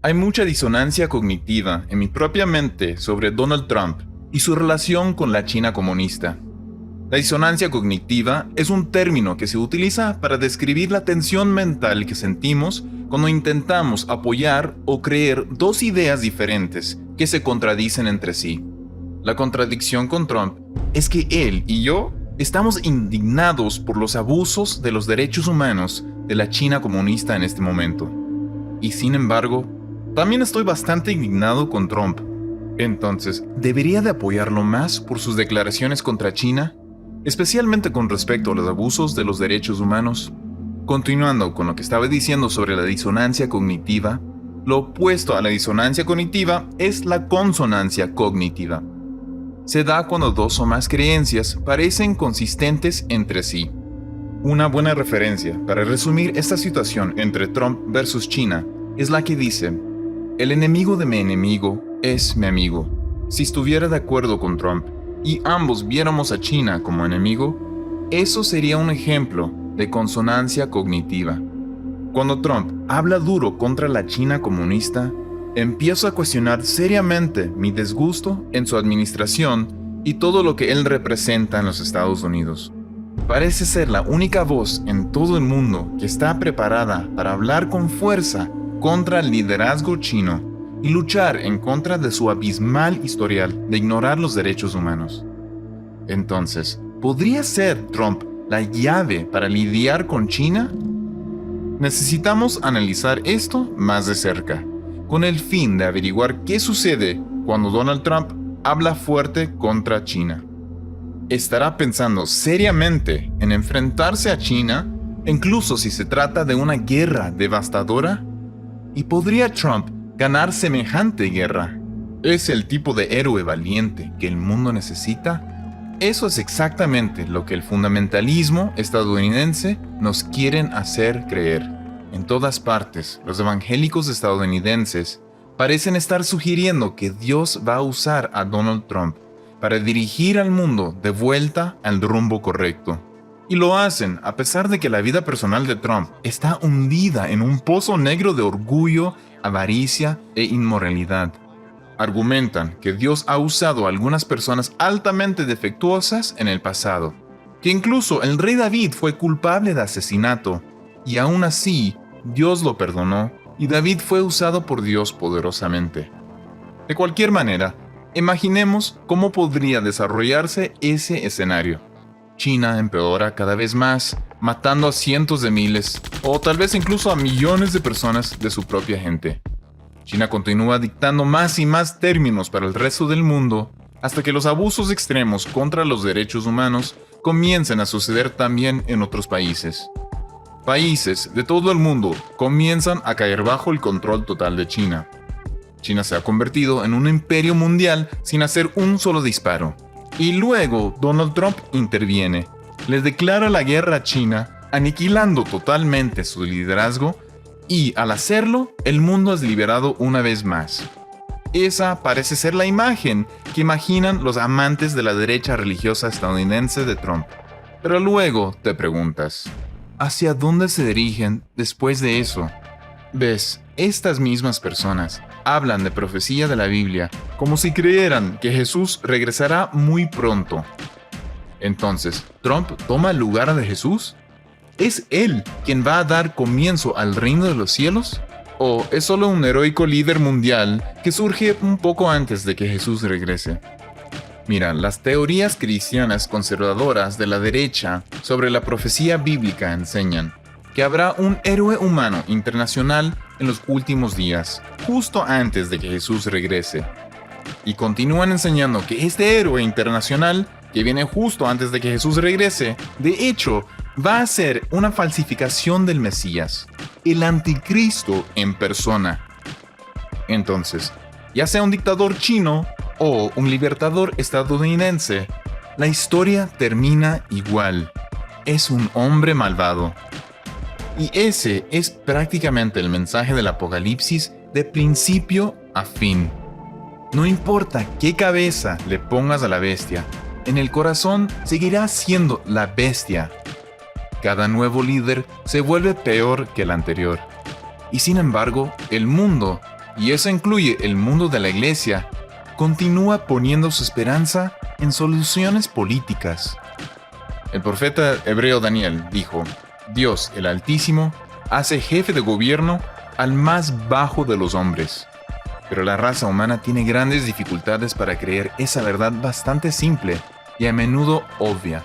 Hay mucha disonancia cognitiva en mi propia mente sobre Donald Trump y su relación con la China comunista. La disonancia cognitiva es un término que se utiliza para describir la tensión mental que sentimos cuando intentamos apoyar o creer dos ideas diferentes que se contradicen entre sí. La contradicción con Trump es que él y yo estamos indignados por los abusos de los derechos humanos de la China comunista en este momento. Y sin embargo, también estoy bastante indignado con Trump. Entonces, ¿debería de apoyarlo más por sus declaraciones contra China? Especialmente con respecto a los abusos de los derechos humanos. Continuando con lo que estaba diciendo sobre la disonancia cognitiva, lo opuesto a la disonancia cognitiva es la consonancia cognitiva. Se da cuando dos o más creencias parecen consistentes entre sí. Una buena referencia para resumir esta situación entre Trump versus China es la que dice: el enemigo de mi enemigo es mi amigo. Si estuviera de acuerdo con Trump y ambos viéramos a China como enemigo, eso sería un ejemplo de consonancia cognitiva. Cuando Trump habla duro contra la China comunista, empiezo a cuestionar seriamente mi desgusto en su administración y todo lo que él representa en los Estados Unidos. Parece ser la única voz en todo el mundo que está preparada para hablar con fuerza contra el liderazgo chino y luchar en contra de su abismal historial de ignorar los derechos humanos. Entonces, ¿podría ser Trump la llave para lidiar con China? Necesitamos analizar esto más de cerca, con el fin de averiguar qué sucede cuando Donald Trump habla fuerte contra China. ¿Estará pensando seriamente en enfrentarse a China, incluso si se trata de una guerra devastadora? ¿Y podría Trump ganar semejante guerra? ¿Es el tipo de héroe valiente que el mundo necesita? Eso es exactamente lo que el fundamentalismo estadounidense nos quieren hacer creer. En todas partes, los evangélicos estadounidenses parecen estar sugiriendo que Dios va a usar a Donald Trump para dirigir al mundo de vuelta al rumbo correcto. Y lo hacen a pesar de que la vida personal de Trump está hundida en un pozo negro de orgullo, avaricia e inmoralidad. Argumentan que Dios ha usado a algunas personas altamente defectuosas en el pasado, que incluso el rey David fue culpable de asesinato, y aún así Dios lo perdonó y David fue usado por Dios poderosamente. De cualquier manera, imaginemos cómo podría desarrollarse ese escenario. China empeora cada vez más, matando a cientos de miles, o tal vez incluso a millones de personas de su propia gente. China continúa dictando más y más términos para el resto del mundo, hasta que los abusos extremos contra los derechos humanos comiencen a suceder también en otros países. Países de todo el mundo comienzan a caer bajo el control total de China. China se ha convertido en un imperio mundial sin hacer un solo disparo. Y luego Donald Trump interviene, les declara la guerra a China, aniquilando totalmente su liderazgo, y al hacerlo, el mundo es liberado una vez más. Esa parece ser la imagen que imaginan los amantes de la derecha religiosa estadounidense de Trump. Pero luego te preguntas, ¿hacia dónde se dirigen después de eso? ¿Ves? Estas mismas personas hablan de profecía de la Biblia como si creyeran que Jesús regresará muy pronto. Entonces, ¿Trump toma el lugar de Jesús? ¿Es él quien va a dar comienzo al reino de los cielos? ¿O es solo un heroico líder mundial que surge un poco antes de que Jesús regrese? Mira, las teorías cristianas conservadoras de la derecha sobre la profecía bíblica enseñan que habrá un héroe humano internacional en los últimos días, justo antes de que Jesús regrese. Y continúan enseñando que este héroe internacional, que viene justo antes de que Jesús regrese, de hecho, va a ser una falsificación del Mesías, el anticristo en persona. Entonces, ya sea un dictador chino o un libertador estadounidense, la historia termina igual. Es un hombre malvado. Y ese es prácticamente el mensaje del Apocalipsis de principio a fin. No importa qué cabeza le pongas a la bestia, en el corazón seguirá siendo la bestia. Cada nuevo líder se vuelve peor que el anterior. Y sin embargo, el mundo y eso incluye el mundo de la iglesia, continúa poniendo su esperanza en soluciones políticas. El profeta hebreo Daniel dijo: Dios, el Altísimo, hace jefe de gobierno al más bajo de los hombres. Pero la raza humana tiene grandes dificultades para creer esa verdad bastante simple y a menudo obvia.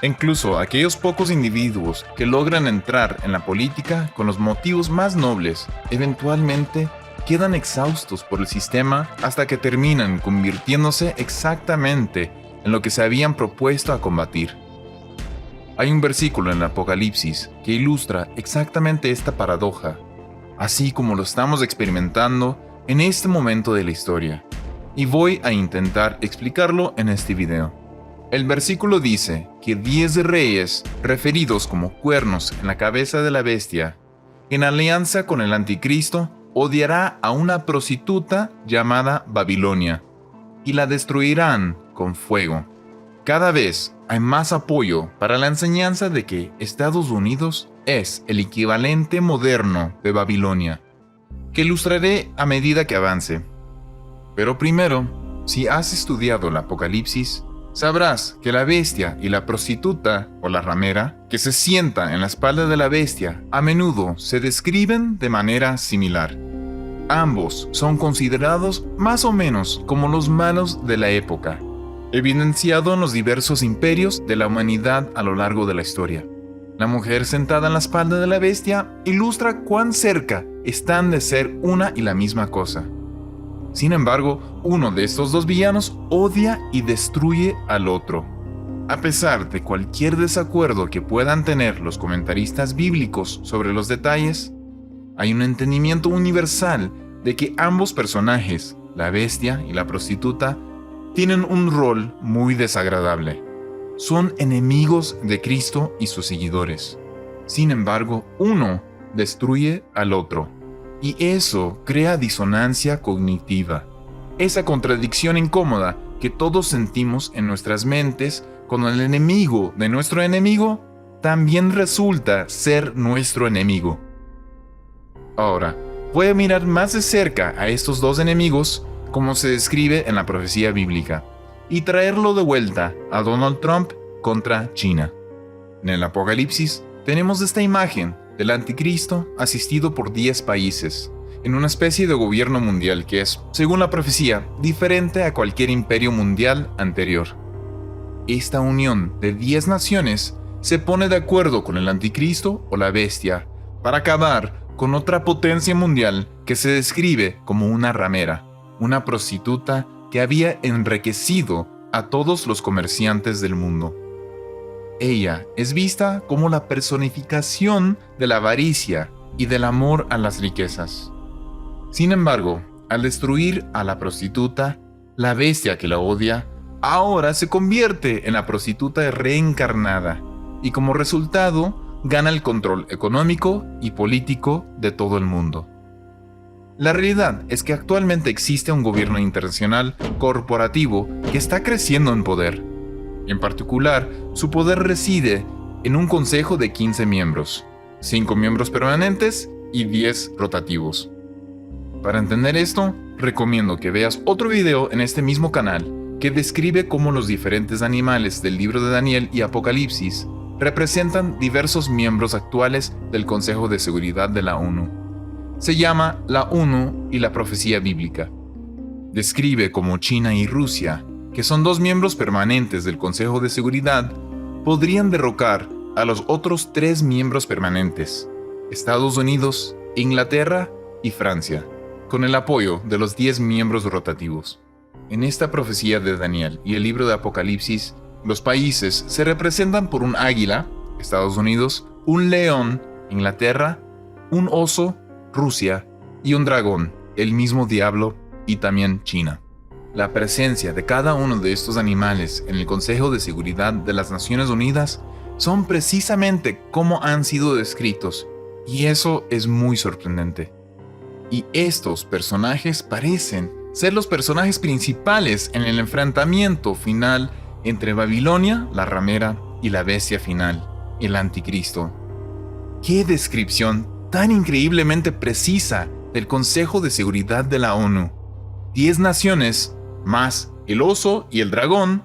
Incluso aquellos pocos individuos que logran entrar en la política con los motivos más nobles, eventualmente quedan exhaustos por el sistema hasta que terminan convirtiéndose exactamente en lo que se habían propuesto a combatir. Hay un versículo en el Apocalipsis que ilustra exactamente esta paradoja, así como lo estamos experimentando en este momento de la historia, y voy a intentar explicarlo en este video. El versículo dice que 10 reyes, referidos como cuernos en la cabeza de la bestia, en alianza con el anticristo, odiará a una prostituta llamada Babilonia, y la destruirán con fuego. Cada vez hay más apoyo para la enseñanza de que Estados Unidos es el equivalente moderno de Babilonia, que ilustraré a medida que avance. Pero primero, si has estudiado el Apocalipsis, sabrás que la bestia y la prostituta, o la ramera, que se sienta en la espalda de la bestia, a menudo se describen de manera similar. Ambos son considerados más o menos como los malos de la época, evidenciado en los diversos imperios de la humanidad a lo largo de la historia. La mujer sentada en la espalda de la bestia ilustra cuán cerca están de ser una y la misma cosa. Sin embargo, uno de estos dos villanos odia y destruye al otro. A pesar de cualquier desacuerdo que puedan tener los comentaristas bíblicos sobre los detalles, hay un entendimiento universal de que ambos personajes, la bestia y la prostituta, tienen un rol muy desagradable. Son enemigos de Cristo y sus seguidores. Sin embargo, uno destruye al otro. Y eso crea disonancia cognitiva. Esa contradicción incómoda que todos sentimos en nuestras mentes cuando el enemigo de nuestro enemigo también resulta ser nuestro enemigo. Ahora, voy a mirar más de cerca a estos dos enemigos como se describe en la profecía bíblica y traerlo de vuelta a Donald Trump contra China. En el Apocalipsis tenemos esta imagen del anticristo asistido por 10 países, en una especie de gobierno mundial que es, según la profecía, diferente a cualquier imperio mundial anterior. Esta unión de 10 naciones se pone de acuerdo con el anticristo o la bestia para acabar con otra potencia mundial que se describe como una ramera, una prostituta que había enriquecido a todos los comerciantes del mundo. Ella es vista como la personificación de la avaricia y del amor a las riquezas. Sin embargo, al destruir a la prostituta, la bestia que la odia, ahora se convierte en la prostituta reencarnada y como resultado gana el control económico y político de todo el mundo. La realidad es que actualmente existe un gobierno internacional corporativo que está creciendo en poder. En particular, su poder reside en un consejo de 15 miembros, 5 miembros permanentes y 10 rotativos. Para entender esto, recomiendo que veas otro video en este mismo canal que describe cómo los diferentes animales del libro de Daniel y Apocalipsis representan diversos miembros actuales del Consejo de Seguridad de la ONU. Se llama la ONU y la profecía bíblica. Describe cómo China y Rusia, que son 2 miembros permanentes del Consejo de Seguridad, podrían derrocar a los otros 3 miembros permanentes, Estados Unidos, Inglaterra y Francia, con el apoyo de los 10 miembros rotativos. En esta profecía de Daniel y el libro de Apocalipsis, los países se representan por un águila, Estados Unidos, un león, Inglaterra, un oso, Rusia, y un dragón, el mismo diablo, y también China. La presencia de cada uno de estos animales en el Consejo de Seguridad de las Naciones Unidas son precisamente como han sido descritos, y eso es muy sorprendente. Y estos personajes parecen ser los personajes principales en el enfrentamiento final entre Babilonia, la ramera, y la bestia final, el anticristo. ¡Qué descripción tan increíblemente precisa del Consejo de Seguridad de la ONU. 10 naciones, más el oso y el dragón,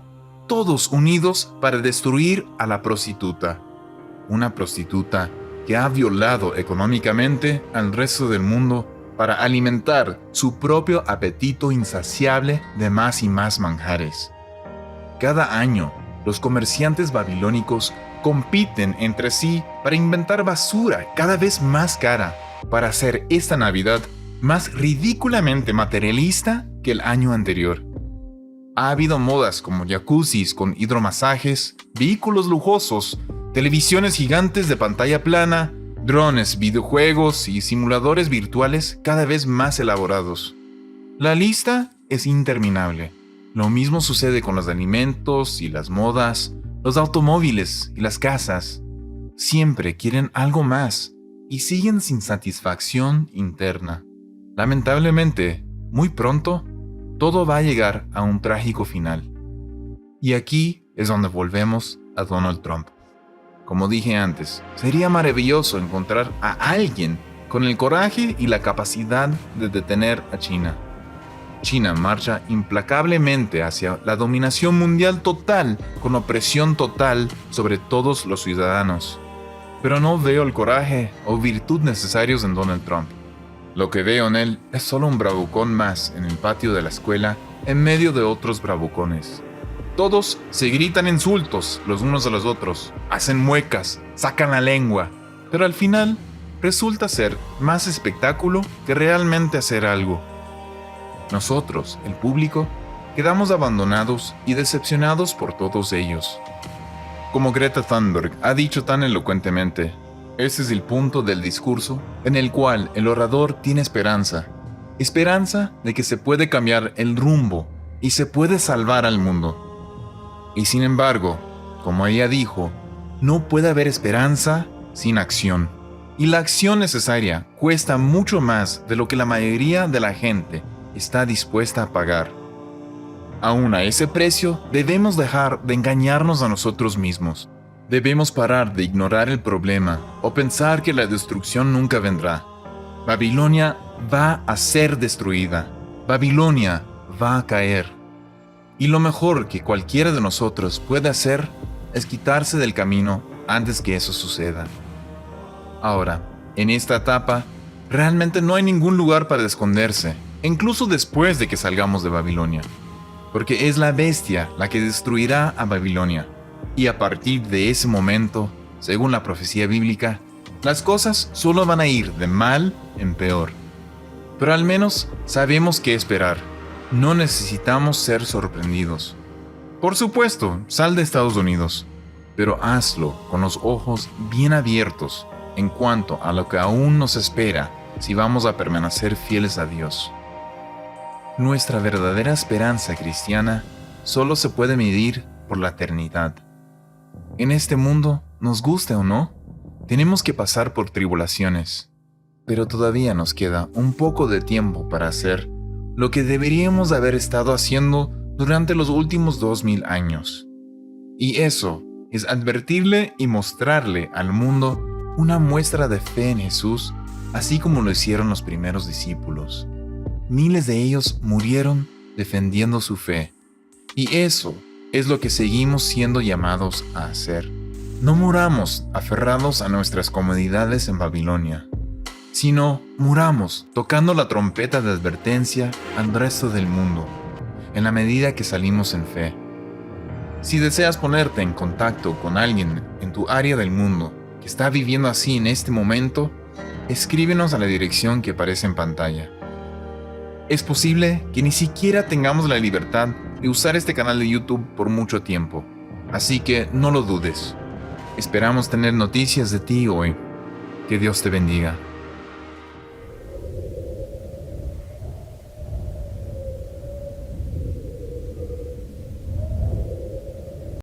todos unidos para destruir a la prostituta. Una prostituta que ha violado económicamente al resto del mundo para alimentar su propio apetito insaciable de más y más manjares. Cada año, los comerciantes babilónicos compiten entre sí para inventar basura cada vez más cara para hacer esta Navidad más ridículamente materialista que el año anterior. Ha habido modas como jacuzzis con hidromasajes, vehículos lujosos, televisiones gigantes de pantalla plana, drones, videojuegos y simuladores virtuales cada vez más elaborados. La lista es interminable. Lo mismo sucede con los alimentos y las modas, los automóviles y las casas. Siempre quieren algo más y siguen sin satisfacción interna. Lamentablemente, muy pronto, todo va a llegar a un trágico final. Y aquí es donde volvemos a Donald Trump. Como dije antes, sería maravilloso encontrar a alguien con el coraje y la capacidad de detener a China. China marcha implacablemente hacia la dominación mundial total, con opresión total sobre todos los ciudadanos. Pero no veo el coraje o virtud necesarios en Donald Trump. Lo que veo en él es solo un bravucón más en el patio de la escuela en medio de otros bravucones. Todos se gritan insultos los unos a los otros, hacen muecas, sacan la lengua, pero al final resulta ser más espectáculo que realmente hacer algo. Nosotros, el público, quedamos abandonados y decepcionados por todos ellos. Como Greta Thunberg ha dicho tan elocuentemente, ese es el punto del discurso en el cual el orador tiene esperanza. Esperanza de que se puede cambiar el rumbo y se puede salvar al mundo. Y sin embargo, como ella dijo, no puede haber esperanza sin acción. Y la acción necesaria cuesta mucho más de lo que la mayoría de la gente está dispuesta a pagar. Aún a ese precio, debemos dejar de engañarnos a nosotros mismos. Debemos parar de ignorar el problema o pensar que la destrucción nunca vendrá. Babilonia va a ser destruida. Babilonia va a caer. Y lo mejor que cualquiera de nosotros puede hacer es quitarse del camino antes que eso suceda. Ahora, en esta etapa, realmente no hay ningún lugar para esconderse, incluso después de que salgamos de Babilonia, porque es la bestia la que destruirá a Babilonia. Y a partir de ese momento, según la profecía bíblica, las cosas solo van a ir de mal en peor. Pero al menos sabemos qué esperar. No necesitamos ser sorprendidos. Por supuesto, sal de Estados Unidos, pero hazlo con los ojos bien abiertos en cuanto a lo que aún nos espera si vamos a permanecer fieles a Dios. Nuestra verdadera esperanza cristiana solo se puede medir por la eternidad. En este mundo, nos guste o no, tenemos que pasar por tribulaciones, pero todavía nos queda un poco de tiempo para hacer lo que deberíamos haber estado haciendo durante los últimos 2000 años. Y eso es advertirle y mostrarle al mundo una muestra de fe en Jesús, así como lo hicieron los primeros discípulos. Miles de ellos murieron defendiendo su fe. Y eso es lo que seguimos siendo llamados a hacer. No muramos aferrados a nuestras comodidades en Babilonia, sino muramos tocando la trompeta de advertencia al resto del mundo, en la medida que salimos en fe. Si deseas ponerte en contacto con alguien en tu área del mundo que está viviendo así en este momento, escríbenos a la dirección que aparece en pantalla. Es posible que ni siquiera tengamos la libertad de usar este canal de YouTube por mucho tiempo, así que no lo dudes. Esperamos tener noticias de ti hoy. Que Dios te bendiga.